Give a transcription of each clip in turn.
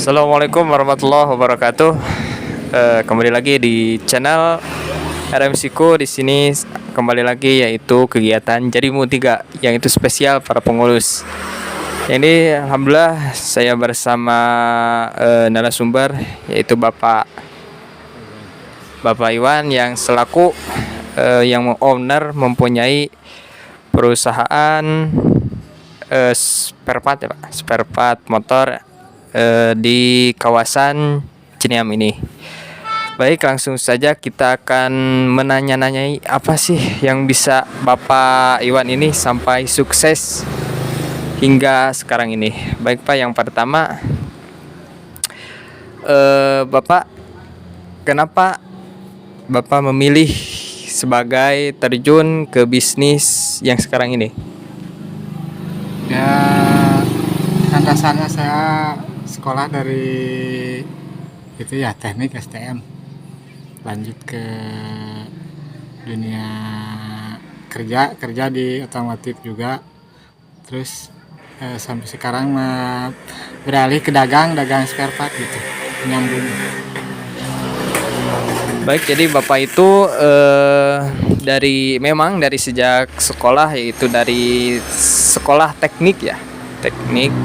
Assalamualaikum warahmatullahi wabarakatuh. Kembali lagi di channel RMSiko. Di sini kembali lagi yaitu kegiatan Jadimu 3 yang itu spesial para pengurus. Ini alhamdulillah saya bersama narasumber yaitu Bapak Iwan yang selaku yang owner mempunyai perusahaan spare part ya Pak, spare part motor di kawasan Ciniam ini. Baik, langsung saja kita akan menanya-nanyai apa sih yang bisa Bapak Iwan ini sampai sukses hingga sekarang ini. Baik Pak, yang pertama Bapak, kenapa Bapak memilih sebagai terjun ke bisnis yang sekarang ini? Ya, kan dasarnya saya sekolah dari itu ya teknik STM, lanjut ke dunia kerja di otomotif juga, terus sampai sekarang beralih ke dagang spare part gitu, nyambung. Baik, jadi Bapak itu dari sejak sekolah, yaitu dari sekolah teknik ya, teknik.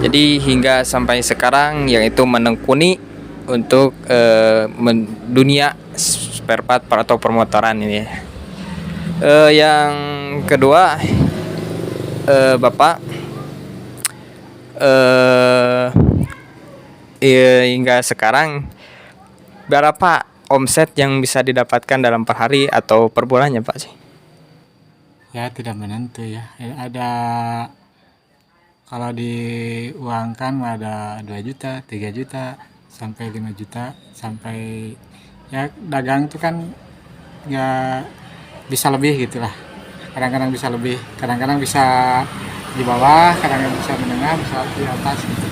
Jadi hingga sampai sekarang yaitu menekuni untuk dunia spare part atau permotoran ini. Yang kedua, Bapak hingga sekarang berapa omset yang bisa didapatkan dalam per hari atau per bulannya Pak sih? Ya tidak menentu ya. Ada, kalau diuangkan ada 2 juta, 3 juta, sampai 5 juta, sampai ya dagang itu kan ya bisa lebih gitulah. Kadang-kadang bisa lebih, kadang-kadang bisa di bawah, kadang-kadang bisa menengah, bisa di atas gitu.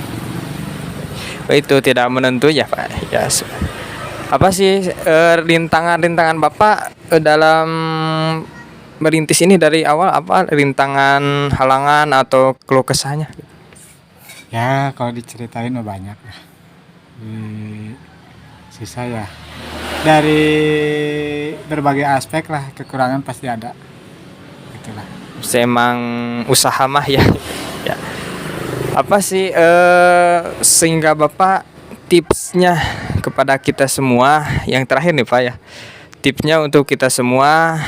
Itu tidak menentu ya Pak. Ya. Apa sih rintangan-rintangan Bapak dalam merintis ini dari awal, apa rintangan, halangan atau keluh kesahnya? Ya kalau diceritain mah banyak ya. Sisa ya dari berbagai aspek lah, kekurangan pasti ada. Itulah. Semang usaha mah ya. Ya. Apa sih sehingga Bapak tipsnya kepada kita semua yang terakhir nih Pak ya. Tipsnya untuk kita semua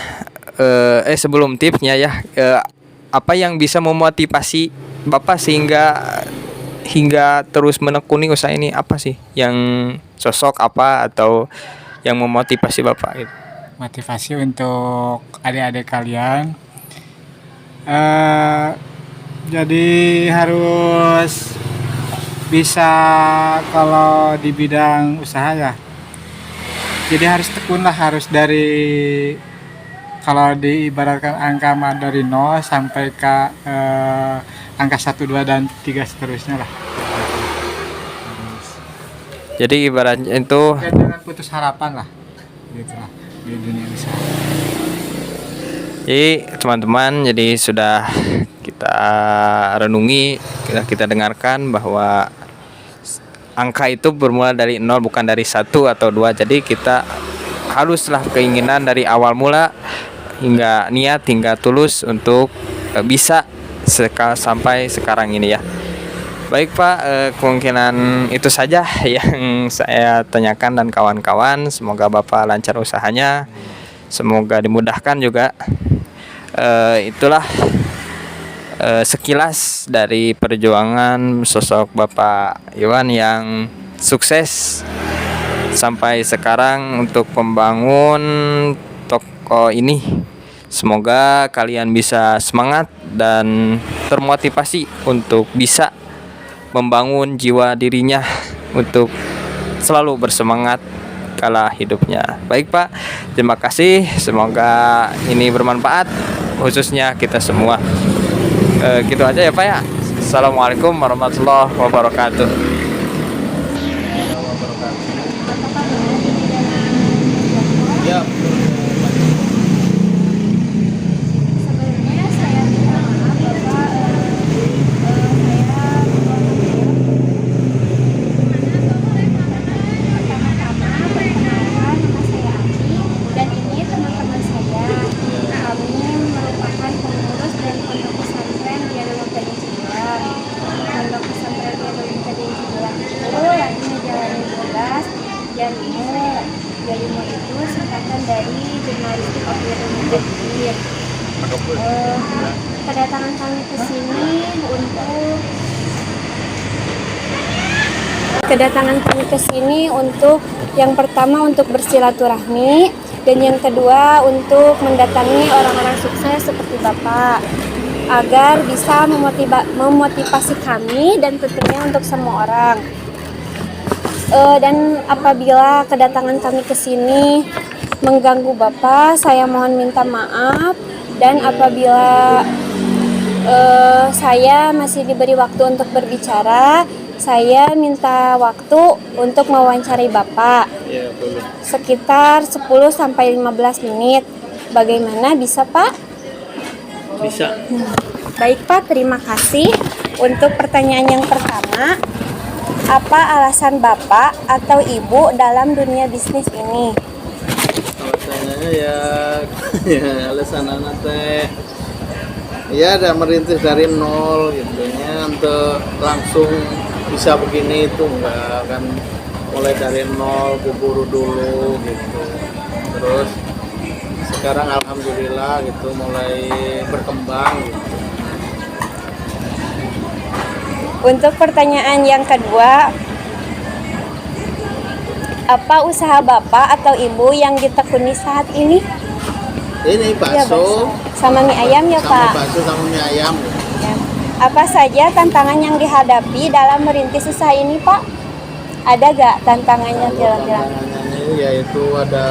sebelum tipsnya ya, apa yang bisa memotivasi Bapak hingga terus menekuni usaha ini, apa sih yang sosok apa atau yang memotivasi Bapak gitu? Motivasi untuk adik-adik kalian, jadi harus bisa kalau di bidang usaha ya. Jadi harus tekun lah, harus dari, kalau diibaratkan angka dari 0 sampai ke angka 1, 2, dan 3 seterusnya lah. Jadi ibaratnya itu Jangan putus harapan lah, gitu lah di dunia usaha. jadi teman-teman, jadi sudah kita renungi, kita dengarkan bahwa angka itu bermula dari 0, bukan dari 1 atau 2. Jadi kita haruslah keinginan dari awal mula hingga niat, hingga tulus untuk bisa sampai sekarang ini ya. Baik Pak, kemungkinan itu saja yang saya tanyakan dan kawan-kawan. Semoga Bapak lancar usahanya, semoga dimudahkan juga. Itulah sekilas dari perjuangan sosok Bapak Iwan yang sukses sampai sekarang untuk membangun toko ini. Semoga kalian bisa semangat dan termotivasi untuk bisa membangun jiwa dirinya untuk selalu bersemangat kala hidupnya. Baik Pak, terima kasih, semoga ini bermanfaat khususnya kita semua. Gitu aja ya Pak ya. Assalamualaikum warahmatullahi wabarakatuh. Ya. Sebenarnya saya minta maaf Bapak, saya Takbir. Eh, Kedatangan kami ke sini untuk yang pertama untuk bersilaturahmi dan yang kedua untuk mendatangi orang-orang sukses seperti Bapak agar bisa memotivasi kami dan tentunya untuk semua orang. Dan apabila kedatangan kami ke sini mengganggu Bapak, saya mohon minta maaf. Dan apabila saya masih diberi waktu untuk berbicara, saya minta waktu untuk mewawancarai Bapak. Ya, boleh. Sekitar 10-15 menit. Bagaimana, bisa Pak? Bisa. Baik Pak, terima kasih. Untuk pertanyaan yang pertama, apa alasan Bapak atau Ibu dalam dunia bisnis ini? Alasannya ya, alasan anak teh ya ada merintis dari nol gitu ya, untuk langsung bisa begini itu enggak, kan mulai dari nol, buburu dulu gitu, terus sekarang alhamdulillah gitu mulai berkembang gitu. Untuk pertanyaan yang kedua, apa usaha Bapak atau Ibu yang ditekuni saat ini? Ini Ya, bakso sama mie ayam ya sama Pak. bakso sama mie ayam gitu. Ya. Apa saja tantangan yang dihadapi dalam merintis usaha ini Pak? Ada gak tantangannya kira-kira? Tantangannya ini yaitu ada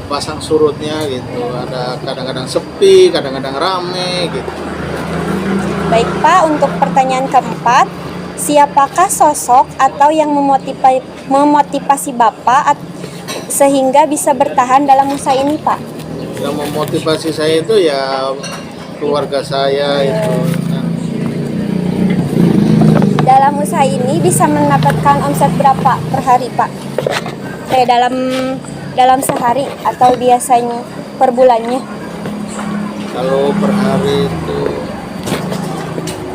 pasang surutnya gitu, ada kadang-kadang sepi, kadang-kadang rame gitu. Baik Pak, untuk pertanyaan keempat, siapakah sosok atau yang memotivasi Bapak sehingga bisa bertahan dalam usaha ini Pak? Yang memotivasi saya itu ya keluarga saya itu. Nah, Dalam usaha ini bisa mendapatkan omset berapa per hari Pak? Dalam sehari atau biasanya per bulannya? kalau per hari itu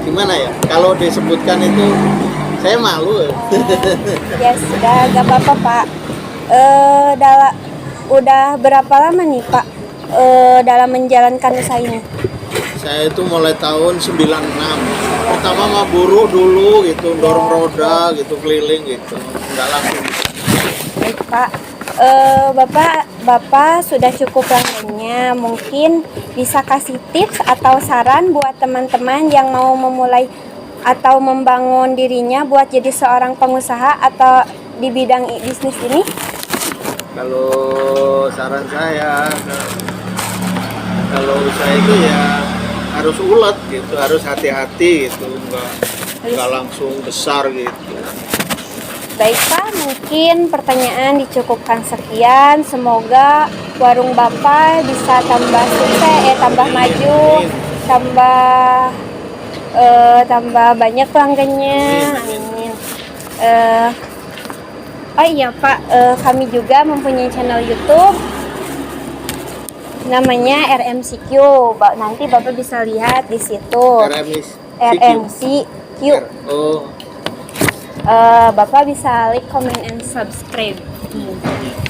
gimana ya? Kalau disebutkan itu saya malu. Ya sudah, gak apa-apa Pak. Udah berapa lama nih Pak dalam menjalankan usaha ini? Saya itu mulai tahun 96. Pertama mah buruh dulu gitu, dorong roda gitu, keliling gitu. Enggak langsung. Baik Pak, Bapak sudah cukup langgannya. Mungkin bisa kasih tips atau saran buat teman-teman yang mau memulai atau membangun dirinya buat jadi seorang pengusaha atau di bidang bisnis ini? Kalau saran saya, kalau usaha itu ya harus ulet gitu, harus hati-hati gitu, enggak langsung besar gitu. Baik Pak, mungkin pertanyaan dicukupkan sekian. Semoga warung Bapak bisa tambah sukses, tambah maju, tambah banyak pelanggannya. Amin. Oh iya Pak, kami juga mempunyai channel YouTube namanya RMCQ. Nanti Bapak bisa lihat di situ. RMCQ. Oh, Bapak bisa like, comment, and subscribe.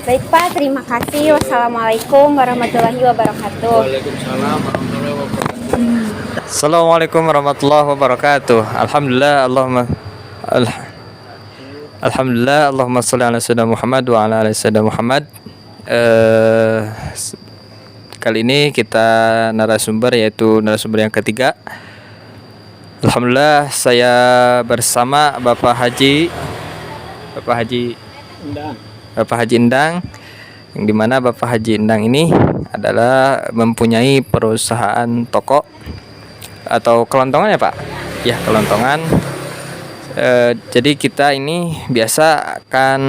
Baik Pak, terima kasih. Wassalamualaikum warahmatullahi wabarakatuh. Waalaikumsalam warahmatullahi wabarakatuh. Assalamualaikum warahmatullahi wabarakatuh. Alhamdulillah, Allahumma sholli ala sayyidina Muhammad wa ala ali sayyidina Muhammad. Kali ini kita narasumber yaitu narasumber yang ketiga. Alhamdulillah, saya bersama Bapak Haji Endang, yang dimana Bapak Haji Endang ini adalah mempunyai perusahaan toko atau kelontongan ya Pak? Ya, kelontongan. Jadi kita ini biasa akan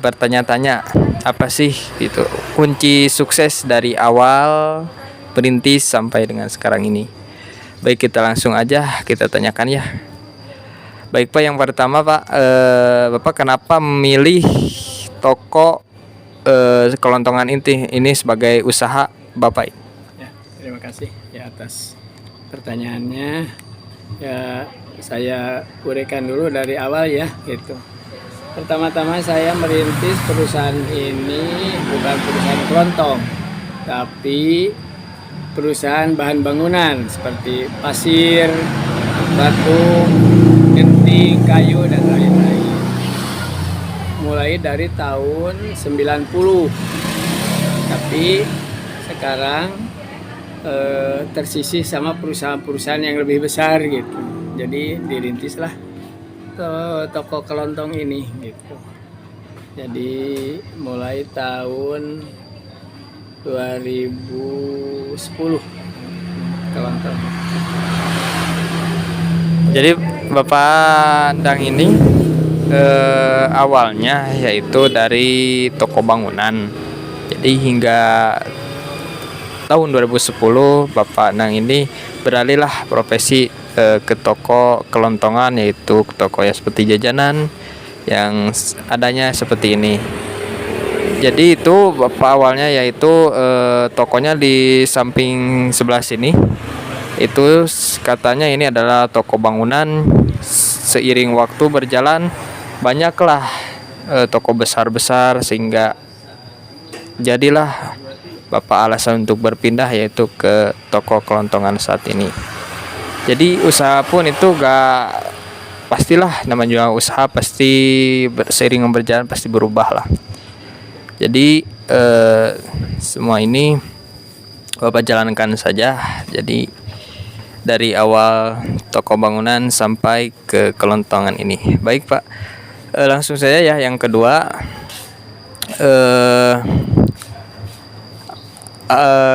bertanya-tanya apa sih gitu kunci sukses dari awal perintis sampai dengan sekarang ini. Baik, kita langsung aja kita tanyakan ya. Baik Pak, yang pertama Pak, Bapak kenapa memilih toko kelontongan ini sebagai usaha Bapak? Ya, terima kasih ya atas pertanyaannya. Ya, saya uraikan dulu dari awal ya gitu. Pertama-tama saya merintis perusahaan ini bukan perusahaan kelontong, tapi perusahaan bahan bangunan seperti pasir, batu, genting, kayu dan lain-lain. Mulai dari tahun 90. Tapi sekarang tersisih sama perusahaan-perusahaan yang lebih besar gitu. Jadi dirintislah toko kelontong ini gitu. Jadi mulai tahun 2010 kelontong. Jadi Bapak Dang ini awalnya yaitu dari toko bangunan. Jadi hingga tahun 2010 Bapak Dang ini beralihlah profesi ke toko kelontongan, yaitu toko yang seperti jajanan yang adanya seperti ini. Jadi itu Bapak awalnya yaitu tokonya di samping sebelah sini. Itu katanya ini adalah toko bangunan. Seiring waktu berjalan banyaklah toko besar-besar sehingga jadilah Bapak alasan untuk berpindah yaitu ke toko kelontongan saat ini. Jadi usaha pun itu gak pastilah, namanya juga usaha pasti seiring berjalan pasti berubah lah. Jadi semua ini Bapak jalankan saja. Jadi dari awal toko bangunan sampai ke kelontongan ini. Baik Pak, langsung saja ya yang kedua.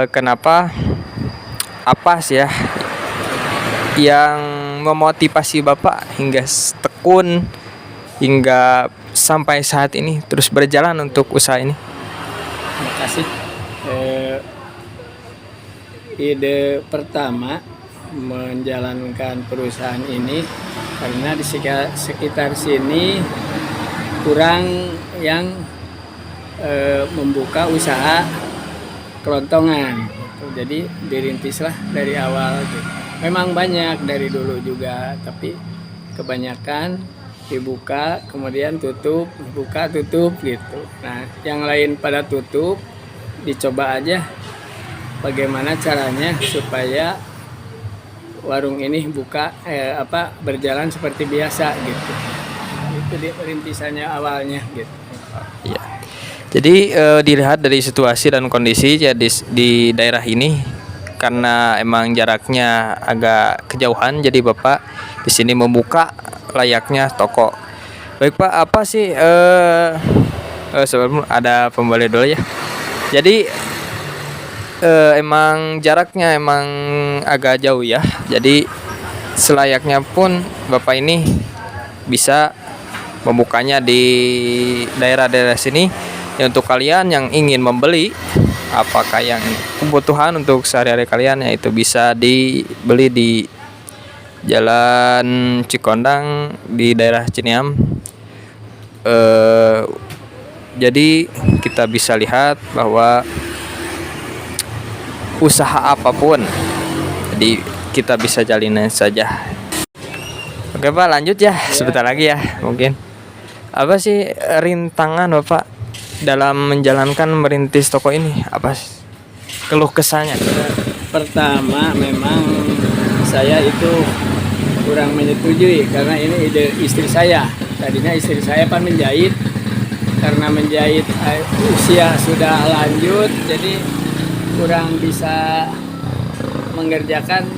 Kenapa, apa sih ya yang memotivasi Bapak hingga tekun hingga sampai saat ini terus berjalan untuk usaha ini? Terima kasih. Ide pertama menjalankan perusahaan ini karena di sekitar sini kurang yang membuka usaha kelontongan. Jadi dirintislah dari awal gitu. Memang banyak dari dulu juga, tapi kebanyakan dibuka kemudian tutup, buka tutup gitu. Nah, yang lain pada tutup, dicoba aja bagaimana caranya supaya warung ini buka berjalan seperti biasa gitu. Itu rintisannya awalnya gitu. Ya. Jadi dilihat dari situasi dan kondisi ya di daerah ini, karena emang jaraknya agak kejauhan, jadi Bapak di sini membuka layaknya toko. Baik Pak, apa sih sebelum ada pembeli dulu ya. Jadi emang jaraknya emang agak jauh ya. Jadi selayaknya pun Bapak ini bisa membukanya di daerah-daerah sini. Ya, untuk kalian yang ingin membeli apakah yang kebutuhan untuk sehari-hari kalian, yaitu bisa dibeli di Jalan Cikondang di daerah Ciniam. Jadi kita bisa lihat bahwa usaha apapun, jadi kita bisa jalanin saja. Oke Pak, lanjut ya, sebentar lagi ya mungkin. Apa sih rintangan Bapak dalam menjalankan merintis toko ini? Apa sih keluh kesahnya? Pertama, memang saya itu kurang menyetujui karena ini ide istri saya. Tadinya istri saya kan menjahit, karena menjahit usia sudah lanjut, jadi kurang bisa mengerjakan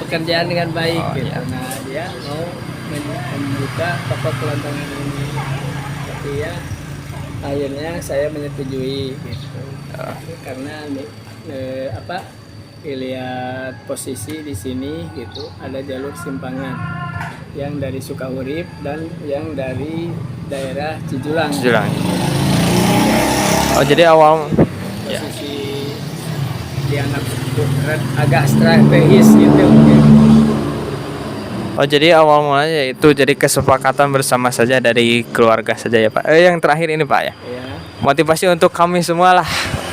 pekerjaan dengan baik gitu. Nah, dia mau membuka toko kelontongan ini, tapi ya akhirnya saya menyetujui gitu. Karena dilihat posisi di sini gitu, ada jalur simpangan yang dari Sukahurip dan yang dari daerah Cijulang. Oh, jadi awal posisi dianggap agak strategis gitu. Oh, jadi awal mulanya itu jadi kesepakatan bersama saja dari keluarga saja ya Pak. Yang terakhir ini Pak ya. Ya. Motivasi untuk kami semua lah,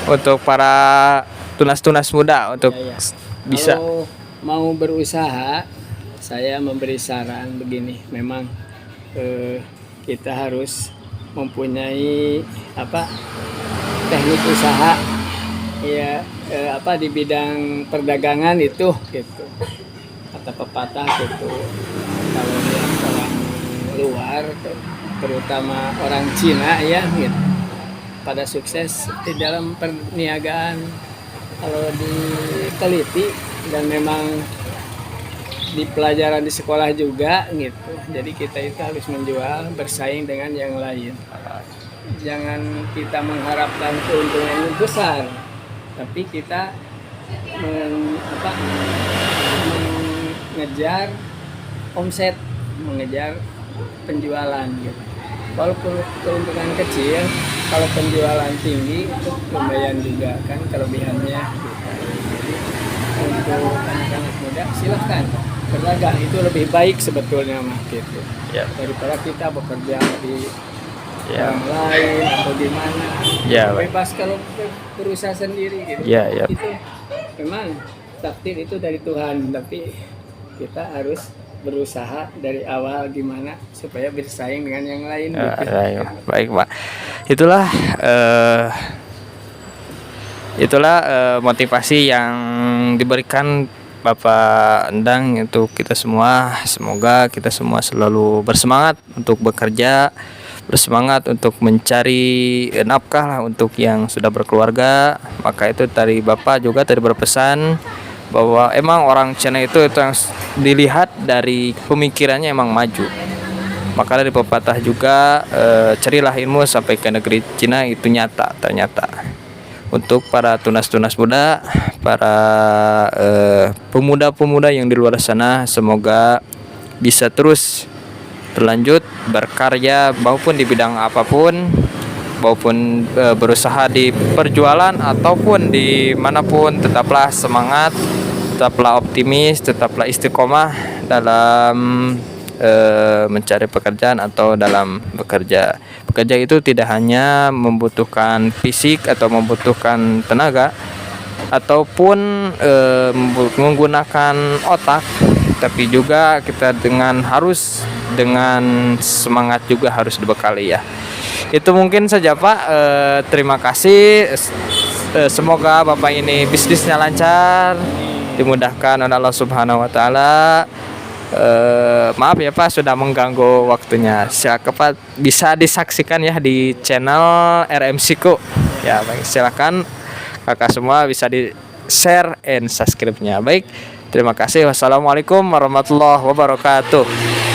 untuk para tunas-tunas muda untuk bisa. Kalau mau berusaha, saya memberi saran begini. Memang kita harus mempunyai teknik usaha ya apa di bidang perdagangan itu gitu. Kata pepatah gitu. Kalau lihat orang luar terutama orang Cina ya gitu. Pada sukses di dalam perniagaan kalau diteliti dan memang di pelajaran di sekolah juga gitu. Jadi kita itu harus menjual bersaing dengan yang lain. Jangan kita mengharapkan keuntungan yang besar, tapi kita mengejar omset, mengejar penjualan gitu. Walaupun keuntungan kecil, kalau penjualan tinggi itu lumayan juga kan kelebihannya. Gitu. Jadi untuk anak-anak muda silahkan berdagang, itu lebih baik sebetulnya mah gitu. Ya. Daripada kita bekerja di Ya. orang lain atau gimana. Ya, baik. Bebas kalau berusaha sendiri gitu. Ya, ya. Itu memang takdir itu dari Tuhan, tapi kita harus berusaha dari awal gimana supaya bersaing dengan yang lain. Gitu. Baik, Pak. Itulah motivasi yang diberikan Bapak Endang untuk kita semua. Semoga kita semua selalu bersemangat untuk bekerja, bersemangat untuk mencari nafkah lah untuk yang sudah berkeluarga. Maka itu tadi Bapak juga tadi berpesan bahwa emang orang Cina itu yang dilihat dari pemikirannya emang maju. Maka dari pepatah juga carilah ilmu sampai ke negeri Cina, itu nyata ternyata. Untuk para tunas-tunas muda, para pemuda-pemuda yang di luar sana, semoga bisa terus berlanjut berkarya maupun di bidang apapun, maupun berusaha di perjualan ataupun di manapun. Tetaplah semangat, tetaplah optimis, tetaplah istiqomah dalam mencari pekerjaan atau dalam bekerja. Bekerja itu tidak hanya membutuhkan fisik atau membutuhkan tenaga ataupun menggunakan otak, tapi juga kita harus dengan semangat juga harus dibekali ya. Itu mungkin saja Pak. Terima kasih. Semoga Bapak ini bisnisnya lancar, dimudahkan oleh Allah Subhanahu Wa Taala. Maaf ya Pak sudah mengganggu waktunya. Silakan Pak, bisa disaksikan ya di channel RMCku. Ya baik, silakan kakak semua bisa di share and subscribe-nya. Baik, terima kasih. Wassalamualaikum warahmatullahi wabarakatuh.